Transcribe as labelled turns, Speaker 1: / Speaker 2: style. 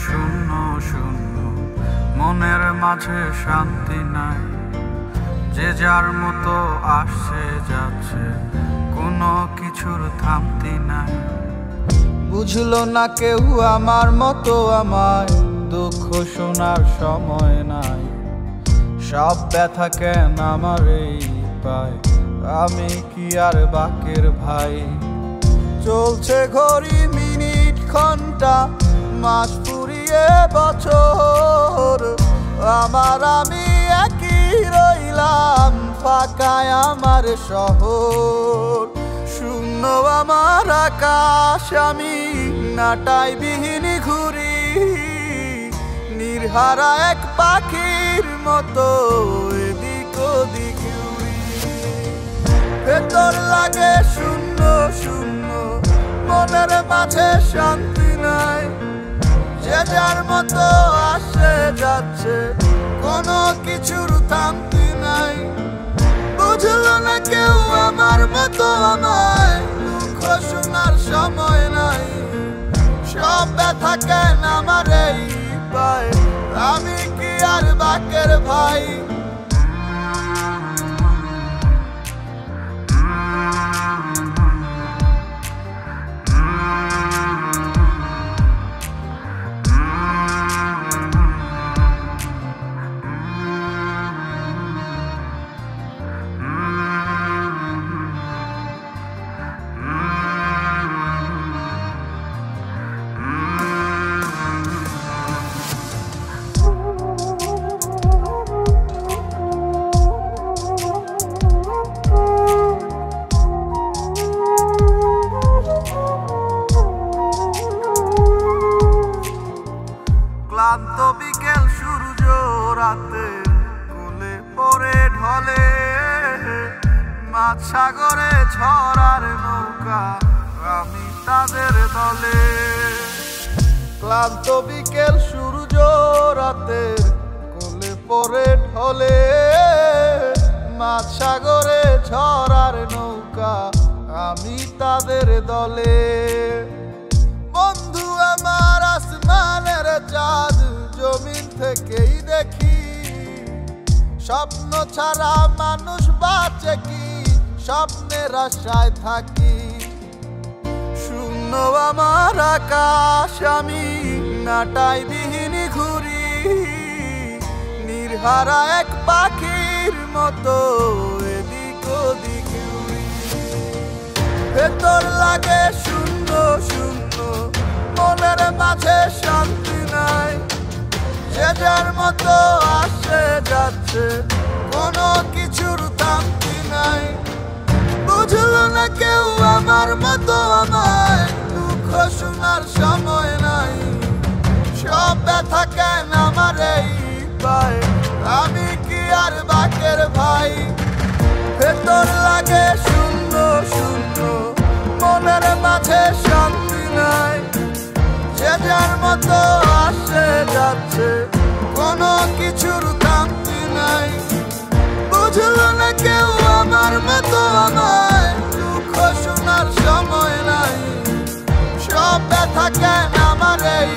Speaker 1: শূন্য শূন্য, মনের মাঝে শান্তি নাই। যে যার মতো আসছে যাচ্ছে, কোনো কিছুর থামতি নাই। বুঝলো না কেউ আমার মতো আমায়, দুঃখ শোনার সময় নাই। সব ব্যথা কেন আমার এই পায়, আমি কি আর বাকের ভাই? চলছে ঘড়ি মিনিট ঘন্টা, মাস ফুরিয়ে বছর, আমি একই রইলাম, ফাঁকায় আমার শহর। শূন্য আমার আকাশ, আমি নাটাই বিহীন ঘুরি, নির্হারা এক পাখির মতো এদিক ওদিক উড়ি। ভেতর লাগে শূন্য শূন্য, মনের মাঝে শান্তি নাই। যে যার মতো আসে যাচ্ছে, কোনো কিছুর থামতি নাই। বুঝলো না কেউ আমার মতো আমায়, দুঃখ শোনার সময় নাই। সব ব্যথা কেন আমার এই পায়, আমি কি আর বাকের ভাই? ক্লান্ত বিকেল সূর্য রাতে কোলে পড়ে ঢলে, মাঝ সাগরে ঝড়ার নৌকা, আমি তাদের দলে। ক্লান্ত বিকেল সূর্য রাতে কোলে পড়ে ঢলে, মাঝ সাগরে ঝড়ার নৌকা, আমি তাদের দলে। বন্ধু আমার আসমানের চাঁদ, জমিন থেকেই দেখি। স্বপ্ন ছাড়া মানুষ বাঁচে কি, স্বপ্নের আশায় থাকি। শূন্য আমার আকাশ, আমি নাটাই বিহীন ঘুরি, নির্হারা এক পাখির মতো এদিক ওদিক উড়ি। ভেতর লাগে শূন্য শূন্য, মনের মাঝে শান্তি নাই। যে যার মতো আসে যাচ্ছে, কোনো কিছুর থামতি নাই। বুঝলো না কেউ আমার মতো আমায়, দুঃখ শোনার সময় নাই। সব ব্যথা কেন আমার এই পায়, আমি কি আর বাকের ভাই? ভেতর লাগে শূন্য শূন্য, মনের মাঝে শান্তি নাই। যে যার মতো আসে যাচ্ছে, কোনো কিছুর থামতি নাই। বুঝলো না কেউ আমার মতো আমায়, দুঃখ শোনার সময় নাই। সব ব্যথা কেন আমার এই